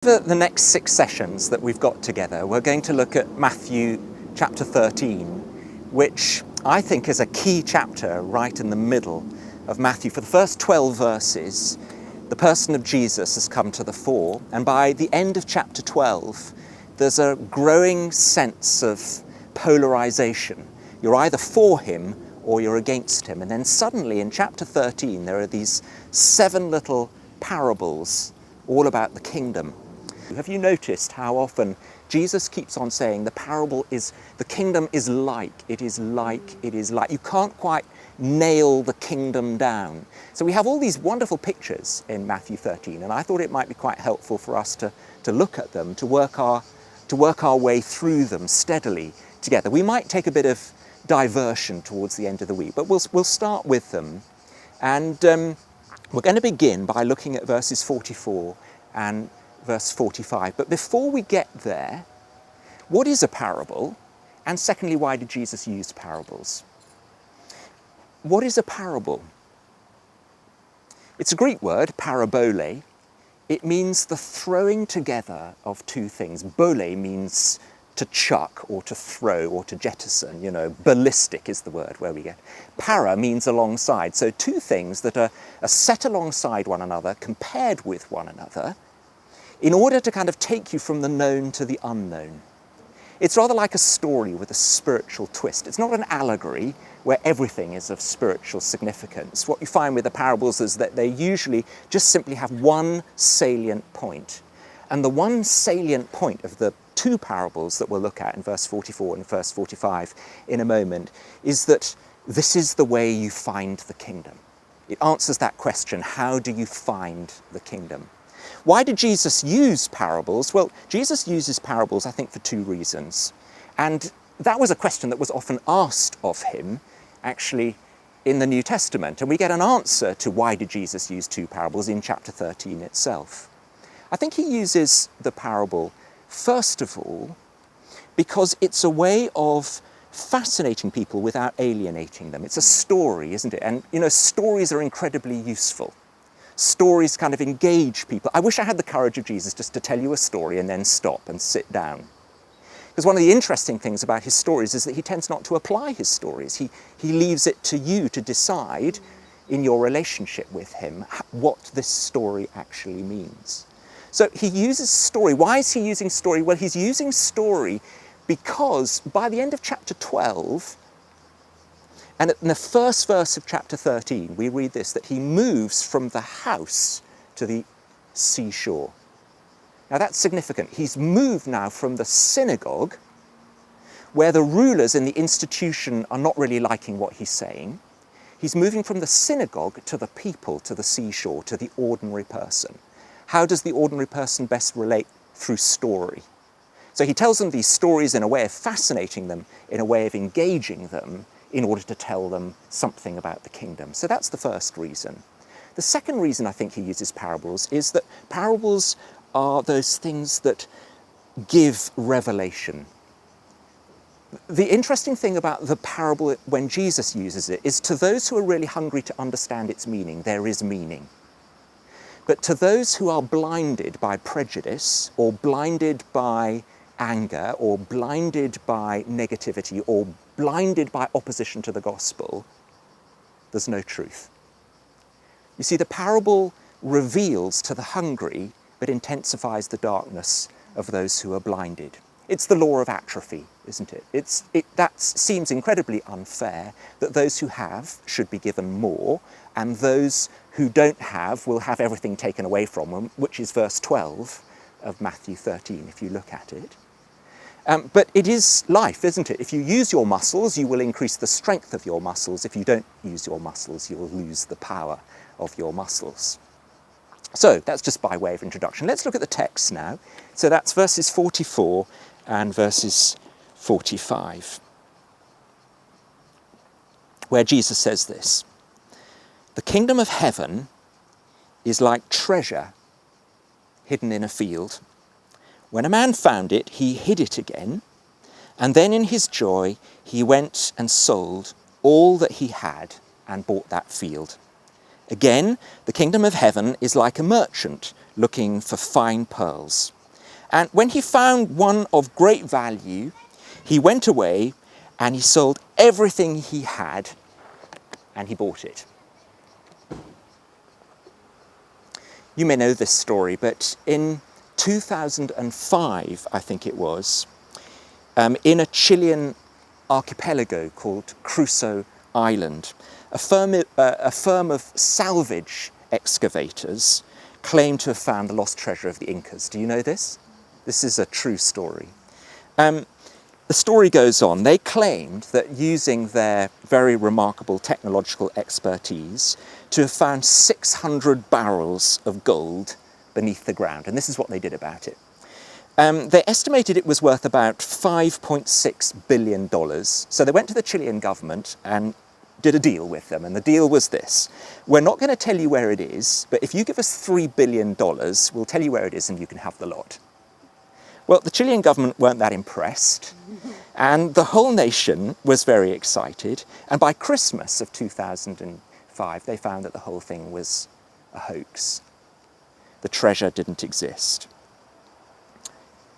For the next 6 sessions that we've got together, we're going to look at Matthew chapter 13, which I think is a key chapter right in the middle of Matthew. For the first 12 verses, the person of Jesus has come to the fore, and by the end of chapter 12, there's a growing sense of polarization. You're either for him or you're against him. And then suddenly in chapter 13, there are these 7 little parables all about the kingdom. Have you noticed how often Jesus keeps on saying the kingdom is like, it is like, it is like. You can't quite nail the kingdom down. So we have all these wonderful pictures in Matthew 13, and I thought it might be quite helpful for us to look at them, to work our way through them steadily together. We might take a bit of diversion towards the end of the week, but we'll start with them. And we're going to begin by looking at verses 44 and verse 45. But before we get there, what is a parable? And secondly, why did Jesus use parables? What is a parable? It's a Greek word, parabole. It means the throwing together of two things. Bole means to chuck or to throw or to jettison, ballistic is the word where we get. Para means alongside. So two things that are set alongside one another, compared with one another, in order to kind of take you from the known to the unknown. It's rather like a story with a spiritual twist. It's not an allegory where everything is of spiritual significance. What you find with the parables is that they usually just simply have one salient point. And the one salient point of the 2 parables that we'll look at in verse 44 and verse 45 in a moment is that this is the way you find the kingdom. It answers that question, how do you find the kingdom? Why did Jesus use parables? Well, Jesus uses parables, I think, for 2 reasons. And that was a question that was often asked of him, actually, in the New Testament. And we get an answer to why did Jesus use 2 parables in chapter 13 itself. I think he uses the parable, first of all, because it's a way of fascinating people without alienating them. It's a story, isn't it? And, stories are incredibly useful. Stories kind of engage people. I wish I had the courage of Jesus just to tell you a story and then stop and sit down. Because one of the interesting things about his stories is that he tends not to apply his stories. He leaves it to you to decide in your relationship with him what this story actually means. So he uses story. Why is he using story? Well, he's using story because by the end of chapter 12, and in the first verse of chapter 13, we read this, that he moves from the house to the seashore. Now that's significant. He's moved now from the synagogue, where the rulers in the institution are not really liking what he's saying. He's moving from the synagogue to the people, to the seashore, to the ordinary person. How does the ordinary person best relate? Through story. So he tells them these stories in a way of fascinating them, in a way of engaging them, in order to tell them something about the kingdom. So that's the first reason. The second reason I think he uses parables is that parables are those things that give revelation. The interesting thing about the parable when Jesus uses it is to those who are really hungry to understand its meaning, there is meaning. But to those who are blinded by prejudice or blinded by anger or blinded by negativity or blinded by opposition to the gospel, there's no truth. You see, the parable reveals to the hungry but intensifies the darkness of those who are blinded. It's the law of atrophy, isn't it? That seems incredibly unfair, that those who have should be given more, and those who don't have will have everything taken away from them, which is verse 12 of Matthew 13, if you look at it. But it is life, isn't it? If you use your muscles, you will increase the strength of your muscles. If you don't use your muscles, you will lose the power of your muscles. So that's just by way of introduction. Let's look at the text now. So that's verses 44 and verses 45, where Jesus says this: "The kingdom of heaven is like treasure hidden in a field. When a man found it, he hid it again, and then in his joy he went and sold all that he had and bought that field. Again, the kingdom of heaven is like a merchant looking for fine pearls. And when he found one of great value, he went away and he sold everything he had and he bought it. You may know this story, but in 2005, I think it was, in a Chilean archipelago called Crusoe Island, a firm of salvage excavators claimed to have found the lost treasure of the Incas. Do you know this? This is a true story. The story goes on. They claimed that using their very remarkable technological expertise to have found 600 barrels of gold beneath the ground. And this is what they did about it. They estimated it was worth about $5.6 billion. So they went to the Chilean government and did a deal with them. And the deal was this: we're not going to tell you where it is, but if you give us $3 billion, we'll tell you where it is and you can have the lot. Well, the Chilean government weren't that impressed, and the whole nation was very excited. And by Christmas of 2005, they found that the whole thing was a hoax. The treasure didn't exist.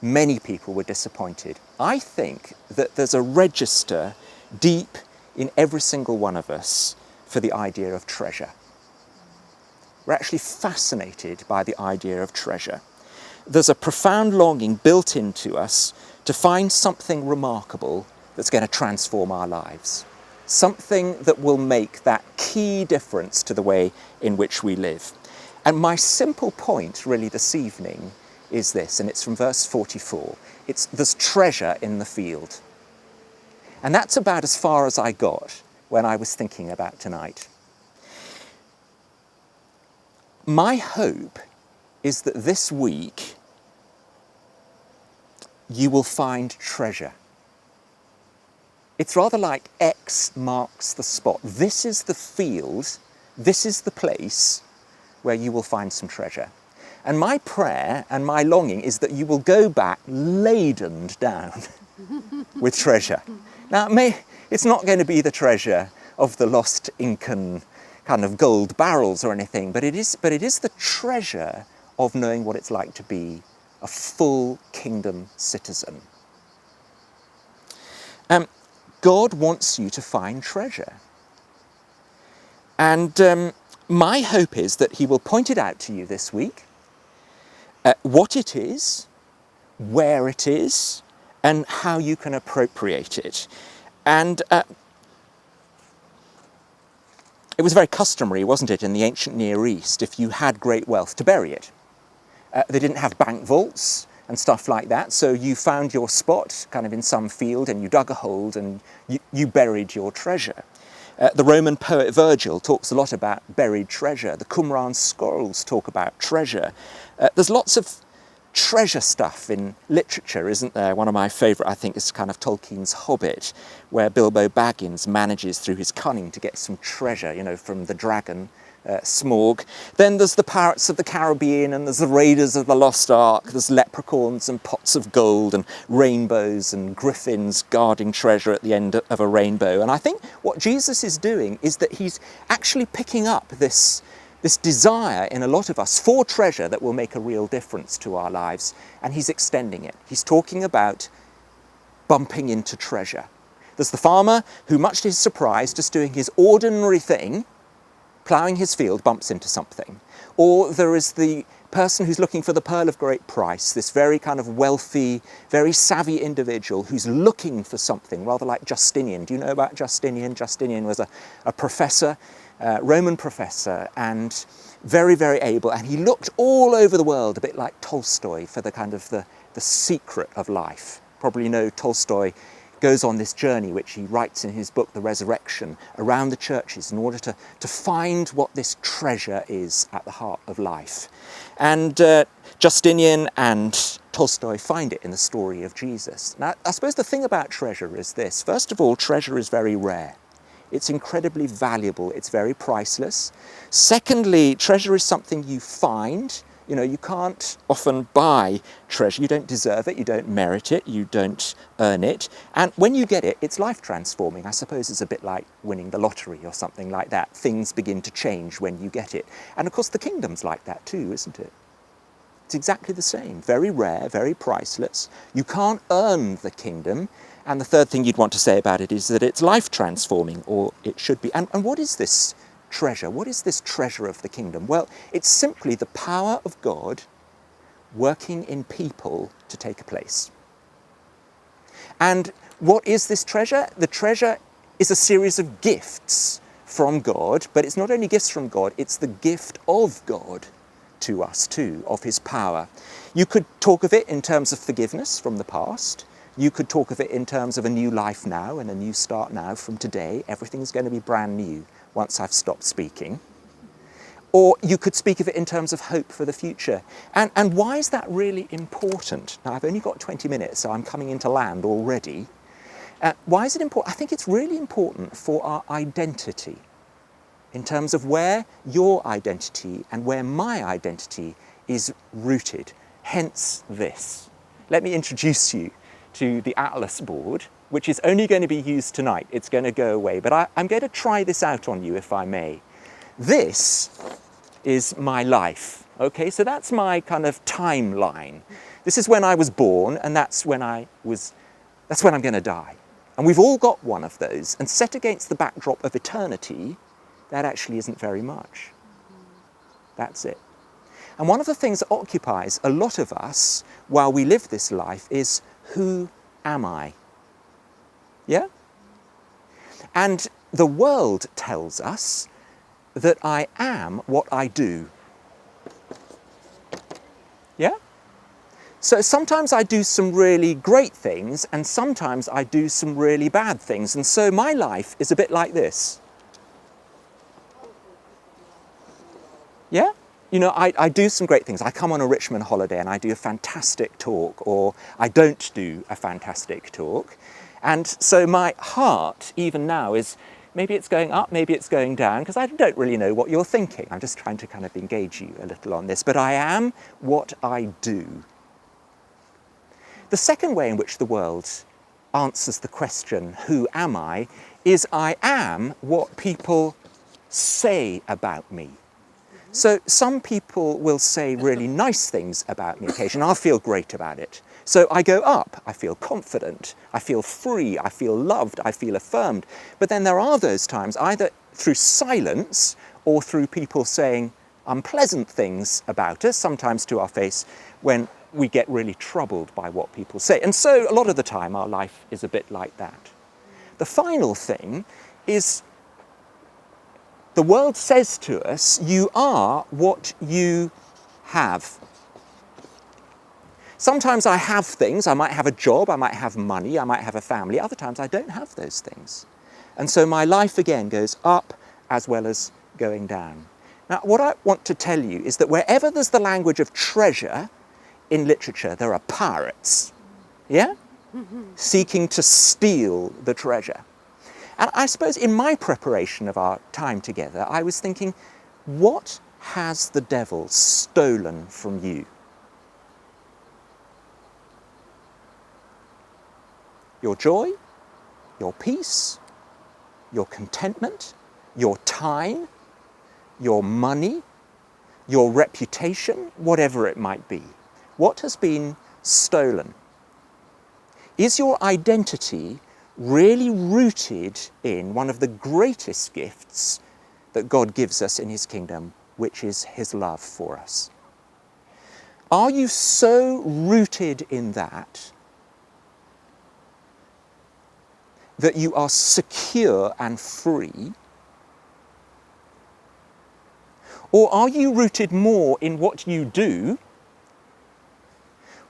Many people were disappointed. I think that there's a register deep in every single one of us for the idea of treasure. We're actually fascinated by the idea of treasure. There's a profound longing built into us to find something remarkable that's going to transform our lives. Something that will make that key difference to the way in which we live. And my simple point really this evening is this, and it's from verse 44. There's treasure in the field. And that's about as far as I got when I was thinking about tonight. My hope is that this week you will find treasure. It's rather like X marks the spot. This is the field, this is the place where you will find some treasure. And my prayer and my longing is that you will go back laden down with treasure. Now, it's not going to be the treasure of the lost Incan kind of gold barrels or anything, but it is the treasure of knowing what it's like to be a full kingdom citizen. God wants you to find treasure. And my hope is that he will point it out to you this week, what it is, where it is, and how you can appropriate it. And it was very customary, wasn't it, in the ancient Near East, if you had great wealth, to bury it. They didn't have bank vaults and stuff like that, so you found your spot kind of in some field and you dug a hole and you buried your treasure. The Roman poet Virgil talks a lot about buried treasure. The Qumran scrolls talk about treasure. There's lots of treasure stuff in literature, isn't there? One of my favourite, I think, is kind of Tolkien's Hobbit, where Bilbo Baggins manages through his cunning to get some treasure, from the dragon, Smaug. Then there's the Pirates of the Caribbean, and there's the Raiders of the Lost Ark. There's leprechauns and pots of gold and rainbows and griffins guarding treasure at the end of a rainbow. And I think what Jesus is doing is that he's actually picking up this desire in a lot of us for treasure that will make a real difference to our lives, and he's extending it. He's talking about bumping into treasure. There's the farmer who, much to his surprise, just doing his ordinary thing, ploughing his field, bumps into something. Or there is the person who's looking for the pearl of great price, this very kind of wealthy, very savvy individual who's looking for something, rather like Justinian. Do you know about Justinian? Justinian was a professor, Roman professor, and very, very able, and he looked all over the world, a bit like Tolstoy, for the kind of the secret of life. Probably know Tolstoy goes on this journey, which he writes in his book, The Resurrection, around the churches in order to find what this treasure is at the heart of life. And Justinian and Tolstoy find it in the story of Jesus. Now, I suppose the thing about treasure is this. First of all, treasure is very rare. It's incredibly valuable. It's very priceless. Secondly, treasure is something you find. You can't often buy treasure. You don't deserve it, you don't merit it, you don't earn it. And when you get it, it's life transforming. I suppose it's a bit like winning the lottery or something like that. Things begin to change when you get it. And of course the kingdom's like that too, isn't it? It's exactly the same. Very rare, very priceless. You can't earn the kingdom. And the third thing you'd want to say about it is that it's life-transforming, or it should be. And what is this treasure? What is this treasure of the kingdom? Well, it's simply the power of God working in people to take a place. And what is this treasure? The treasure is a series of gifts from God, but it's not only gifts from God, it's the gift of God to us too, of his power. You could talk of it in terms of forgiveness from the past. You could talk of it in terms of a new life now and a new start now from today. Everything's going to be brand new once I've stopped speaking. Or you could speak of it in terms of hope for the future. And why is that really important? Now, I've only got 20 minutes, so I'm coming into land already. Why is it important? I think it's really important for our identity, in terms of where your identity and where my identity is rooted. Hence this. Let me introduce you to the Atlas board, which is only going to be used tonight. It's going to go away, but I'm going to try this out on you, if I may. This is my life, okay? So that's my kind of timeline. This is when I was born, and that's when I'm going to die. And we've all got one of those, and set against the backdrop of eternity, that actually isn't very much. That's it. And one of the things that occupies a lot of us while we live this life is, who am I? Yeah? And the world tells us that I am what I do. Yeah? So sometimes I do some really great things, and sometimes I do some really bad things. And so my life is a bit like this. Yeah? You know, I do some great things. I come on a Richmond holiday and I do a fantastic talk, or I don't do a fantastic talk. And so my heart, even now, is maybe it's going up, maybe it's going down, because I don't really know what you're thinking. I'm just trying to kind of engage you a little on this. But I am what I do. The second way in which the world answers the question, who am I, is I am what people say about me. So some people will say really nice things about me occasionally. I'll feel great about it. So I go up, I feel confident, I feel free, I feel loved, I feel affirmed. But then there are those times, either through silence or through people saying unpleasant things about us, sometimes to our face, when we get really troubled by what people say. And so a lot of the time our life is a bit like that. The final thing is, the world says to us, you are what you have. Sometimes I have things. I might have a job, I might have money, I might have a family. Other times I don't have those things. And so my life again goes up as well as going down. Now, what I want to tell you is that wherever there's the language of treasure in literature, there are pirates, yeah? Seeking to steal the treasure. And I suppose in my preparation of our time together, I was thinking, what has the devil stolen from you? Your joy, your peace, your contentment, your time, your money, your reputation, whatever it might be. What has been stolen? Is your identity really rooted in one of the greatest gifts that God gives us in his kingdom, which is his love for us? Are you so rooted in that that you are secure and free? Or are you rooted more in what you do,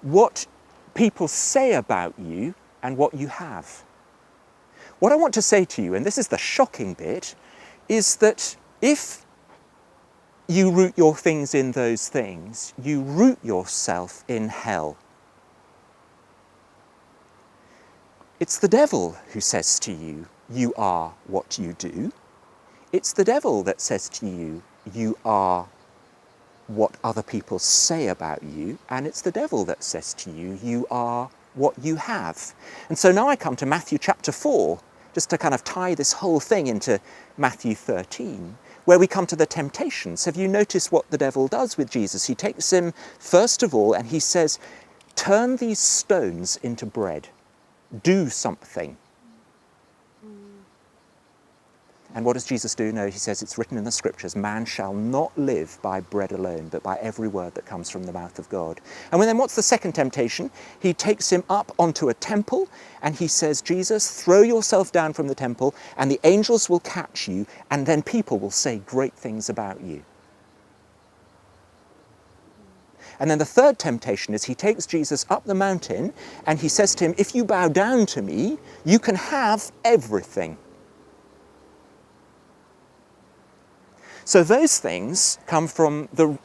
what people say about you, and what you have? What I want to say to you, and this is the shocking bit, is that if you root your things in those things, you root yourself in hell. It's the devil who says to you, you are what you do. It's the devil that says to you, you are what other people say about you. And it's the devil that says to you, you are what you have. And so now I come to Matthew chapter 4, just to kind of tie this whole thing into Matthew 13, where we come to the temptations. Have you noticed what the devil does with Jesus? He takes him, first of all, and he says, turn these stones into bread. Do something. And what does Jesus do? No, he says it's written in the scriptures, man shall not live by bread alone, but by every word that comes from the mouth of God. And then what's the second temptation? He takes him up onto a temple and he says, Jesus, throw yourself down from the temple and the angels will catch you and then people will say great things about you. And then the third temptation is he takes Jesus up the mountain and he says to him, if you bow down to me, you can have everything. So those things come from the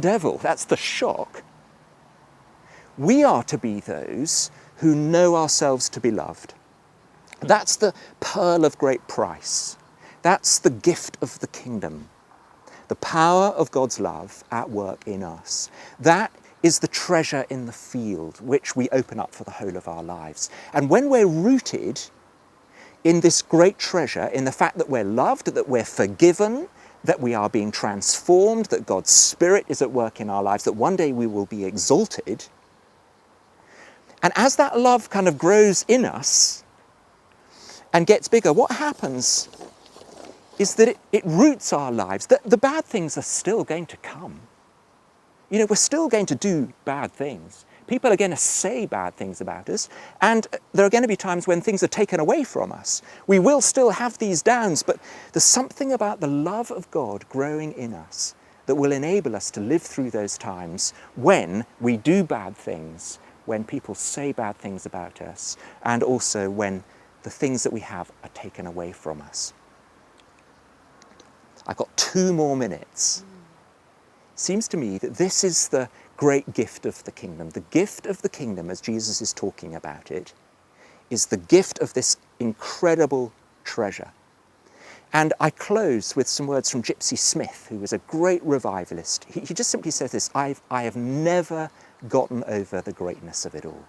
devil. That's the shock. We are to be those who know ourselves to be loved. That's the pearl of great price. That's the gift of the kingdom. The power of God's love at work in us. That is the treasure in the field which we open up for the whole of our lives. And when we're rooted in this great treasure, in the fact that we're loved, that we're forgiven, that we are being transformed, that God's Spirit is at work in our lives, that one day we will be exalted. And as that love kind of grows in us and gets bigger, what happens is that it roots our lives. The bad things are still going to come. You know, we're still going to do bad things. People are going to say bad things about us, and there are going to be times when things are taken away from us. We will still have these downs, but there's something about the love of God growing in us that will enable us to live through those times when we do bad things, when people say bad things about us, and also when the things that we have are taken away from us. I've got 2 more minutes. Seems to me that this is the great gift of the kingdom. The gift of the kingdom, as Jesus is talking about it, is the gift of this incredible treasure. And I close with some words from Gypsy Smith, who was a great revivalist. He just simply says this, I have never gotten over the greatness of it all.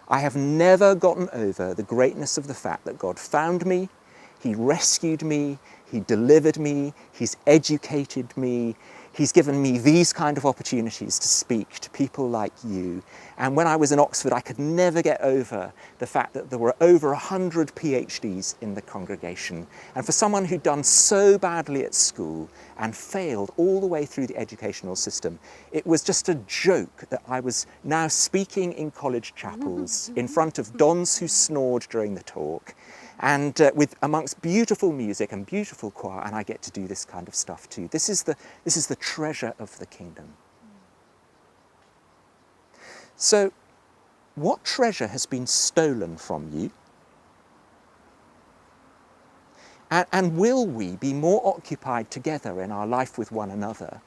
I have never gotten over the greatness of the fact that God found me, He rescued me, He delivered me, He's educated me, He's given me these kind of opportunities to speak to people like you. And when I was in Oxford, I could never get over the fact that there were over 100 PhDs in the congregation. And for someone who'd done so badly at school and failed all the way through the educational system, it was just a joke that I was now speaking in college chapels in front of dons who snored during the talk, and with amongst beautiful music and beautiful choir, and I get to do this kind of stuff too. This is the treasure of the kingdom. So, what treasure has been stolen from you? And will we be more occupied together in our life with one another?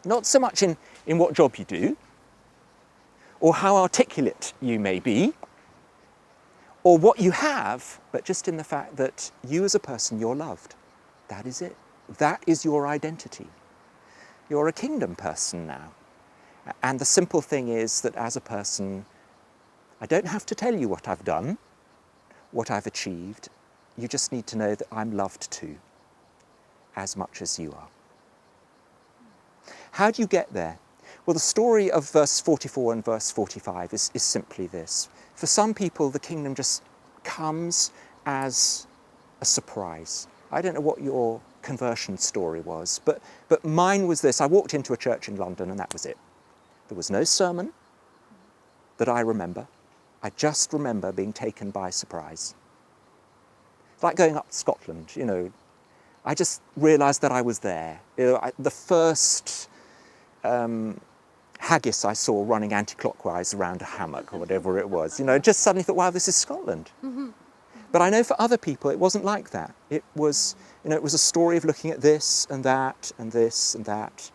Not so much in what job you do, or how articulate you may be, or what you have, but just in the fact that you as a person, you're loved. That is it. That is your identity. You're a kingdom person now. And the simple thing is that as a person, I don't have to tell you what I've done, what I've achieved. You just need to know that I'm loved too, as much as you are. How do you get there? Well, the story of verse 44 and verse 45 is simply this. For some people, the kingdom just comes as a surprise. I don't know what your conversion story was, but mine was this. I walked into a church in London and that was it. There was no sermon that I remember. I just remember being taken by surprise. Like going up to Scotland, you know. I just realised that I was there. You know, the first haggis I saw running anti-clockwise around a hammock or whatever it was, you know, just suddenly thought, wow, this is Scotland. Mm-hmm. But I know for other people it wasn't like that. It was, you know, it was a story of looking at this and that and this and that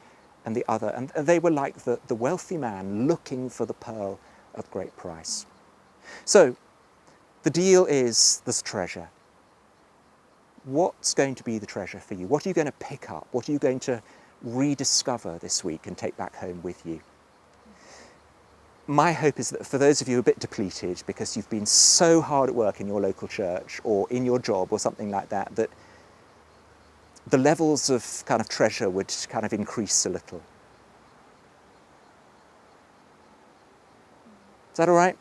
and the other. And they were like the wealthy man looking for the pearl of great price. So the deal is this treasure. What's going to be the treasure for you? What are you going to pick up? What are you going to rediscover this week and take back home with you? my hope is that for those of you who are a bit depleted because you've been so hard at work in your local church or in your job or something like that, that the levels of kind of treasure would kind of increase a little. Is that all right?